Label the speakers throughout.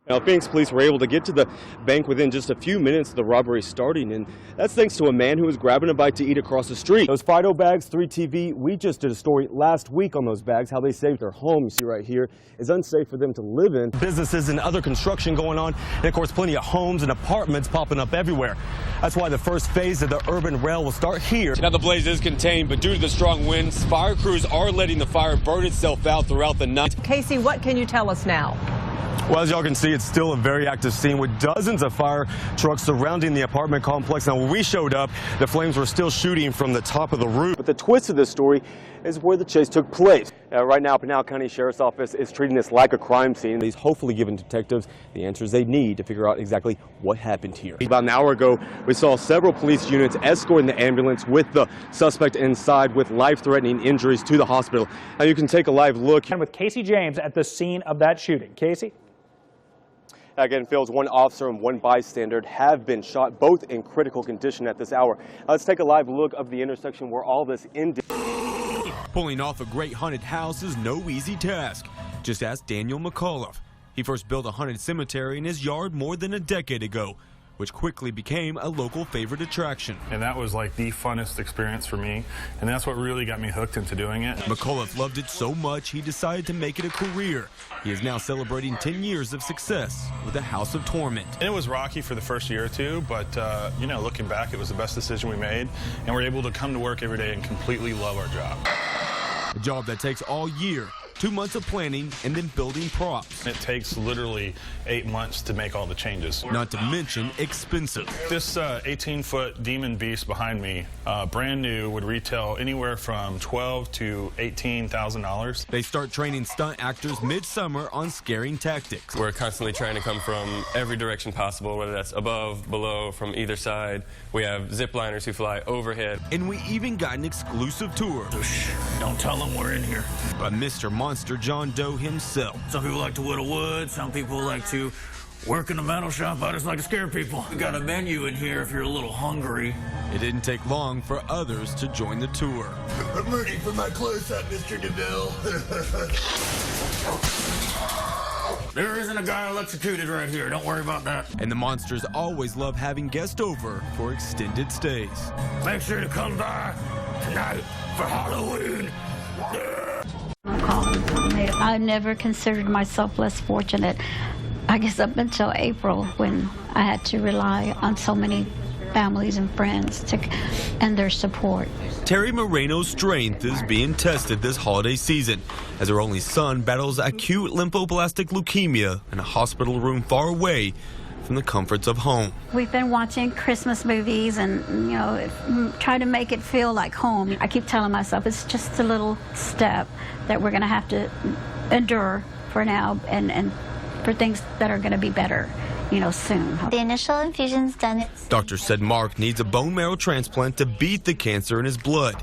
Speaker 1: Now, Phoenix police were able to get to the bank within just a few minutes of the robbery starting, and that's thanks to a man who was grabbing a bite to eat across the street. Those Fido bags, 3TV, we just did a story last week on those bags, how they saved their home. You see right here is unsafe for them to live in. Businesses and other construction going on, and of course plenty of homes and apartments popping up everywhere. That's why the first phase of the urban rail will start here.
Speaker 2: Now the blaze is contained, but due to the strong winds, fire crews are letting the fire burn itself out throughout the night.
Speaker 3: Casey, what can you tell us now?
Speaker 1: Well, as y'all can see, it's still a very active scene with dozens of fire trucks surrounding the apartment complex. Now, when we showed up, the flames were still shooting from the top of the roof. But the twist of this story is where the chase took place. Right now, Pinal County Sheriff's Office is treating this like a crime scene. He's hopefully giving detectives the answers they need to figure out exactly what happened here. About an hour ago, we saw several police units escorting the ambulance with the suspect inside with life-threatening injuries to the hospital. Now, you can take a live look.
Speaker 4: And with Casey James at the scene of that shooting. Casey?
Speaker 1: Again, Phil's, one officer and one bystander have been shot, both in critical condition at this hour. Let's take a live look of the intersection where all this ended.
Speaker 5: Pulling off a great haunted house is no easy task. Just ask Daniel McAuliffe. He first built a haunted cemetery in his yard more than a decade ago, which quickly became a local favorite attraction.
Speaker 6: And that was like the funnest experience for me, and that's what really got me hooked into doing it.
Speaker 5: McAuliffe loved it so much he decided to make it a career. He is now celebrating 10 years of success with the House of Torment.
Speaker 6: And it was rocky for the first year or two, but you know, looking back, it was the best decision we made, and we're able to come to work every day and completely love our job.
Speaker 5: A job that takes all year. 2 months of planning and then building props.
Speaker 6: It takes literally 8 months to make all the changes.
Speaker 5: Not to mention expensive.
Speaker 6: This 18-foot demon beast behind me, brand new, would retail anywhere from $12,000 to $18,000.
Speaker 5: They start training stunt actors midsummer on scaring tactics.
Speaker 7: We're constantly trying to come from every direction possible, whether that's above, below, from either side. We have zip liners who fly overhead.
Speaker 5: And we even got an exclusive tour.
Speaker 8: Shh, don't tell them we're in here.
Speaker 5: By Mr. Monster John Doe himself.
Speaker 8: Some people like to whittle wood, some people like to work in the metal shop. I just like to scare people. We got a menu in here if you're a little hungry.
Speaker 5: It didn't take long for others to join the tour.
Speaker 8: I'm ready for my close-up, Mr. DeVille. There isn't a guy electrocuted right here. Don't worry about that.
Speaker 5: And the monsters always love having guests over for extended stays.
Speaker 8: Make sure to come by tonight for Halloween.
Speaker 9: I never considered myself less fortunate, I guess up until April, when I had to rely on so many families and friends and their support.
Speaker 5: Terry Moreno's strength is being tested this holiday season as her only son battles acute lymphoblastic leukemia in a hospital room far away from the comforts of home.
Speaker 9: We've been watching Christmas movies and, you know, try to make it feel like home. I keep telling myself it's just a little step that we're going to have to endure for now and for things that are going to be better, you know, soon.
Speaker 10: The initial infusion's done.
Speaker 5: Doctors said Mark needs a bone marrow transplant to beat the cancer in his blood.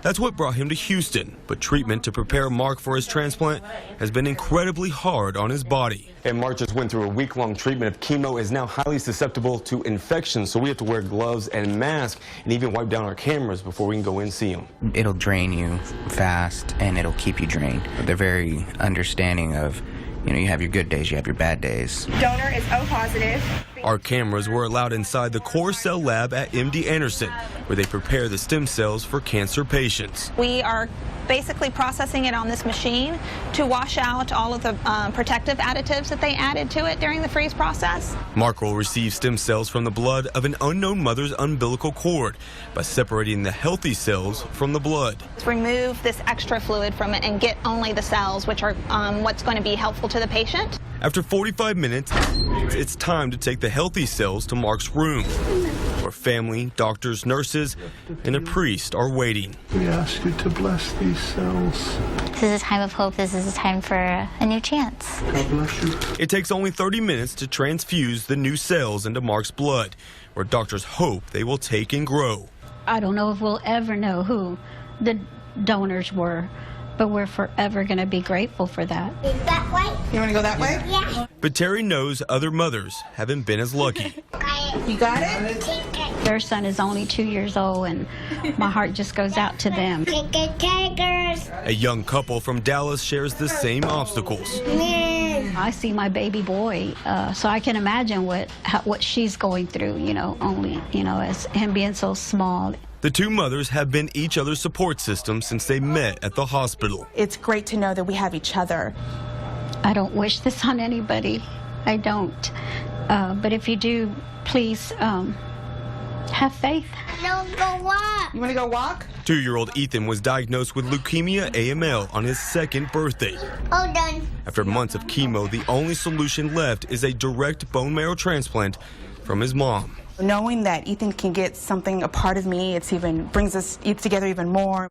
Speaker 5: That's what brought him to Houston, but treatment to prepare Mark for his transplant has been incredibly hard on his body.
Speaker 1: And Mark just went through a week-long treatment of chemo, is now highly susceptible to infections, so we have to wear gloves and masks and even wipe down our cameras before we can go in and see him.
Speaker 11: It'll drain you fast and it'll keep you drained. They're very understanding of, you know, you have your good days, you have your bad days.
Speaker 12: Donor is O positive.
Speaker 5: Our cameras were allowed inside the core cell lab at MD Anderson, where they prepare the stem cells for cancer patients.
Speaker 13: We are basically processing it on this machine to wash out all of the protective additives that they added to it during the freeze process.
Speaker 5: Mark will receive stem cells from the blood of an unknown mother's umbilical cord by separating the healthy cells from the blood.
Speaker 13: Remove this extra fluid from it and get only the cells, which are what's going to be helpful to the patient.
Speaker 5: After 45 minutes, it's time to take the healthy cells to Mark's room, where family, doctors, nurses, and a priest are waiting.
Speaker 14: We ask you to bless these cells.
Speaker 10: This is a time of hope. This is a time for a new chance.
Speaker 14: God bless you.
Speaker 5: It takes only 30 minutes to transfuse the new cells into Mark's blood, where doctors hope they will take and grow.
Speaker 9: I don't know if we'll ever know who the donors were, but we're forever going to be grateful for that.
Speaker 12: That way?
Speaker 3: You want to go that way?
Speaker 12: Yeah.
Speaker 5: But Terry knows other mothers haven't been as lucky.
Speaker 3: You got it?
Speaker 9: Their son is only 2 years old, and my heart just goes out to them.
Speaker 12: Tigers.
Speaker 5: A young couple from Dallas shares the same obstacles.
Speaker 12: Man.
Speaker 9: I see my baby boy, so I can imagine what she's going through, only, as him being so small.
Speaker 5: The two mothers have been each other's support system since they met at the hospital.
Speaker 12: It's great to know that we have each other.
Speaker 9: I don't wish this on anybody. I don't. But if you do, please have faith.
Speaker 12: No, go walk.
Speaker 3: You want to go walk?
Speaker 5: 2-year-old Ethan was diagnosed with leukemia AML on his 2nd birthday.
Speaker 12: All done.
Speaker 5: After months of chemo, the only solution left is a direct bone marrow transplant from his mom.
Speaker 12: Knowing that Ethan can get something a part of me, it's even brings us together even more.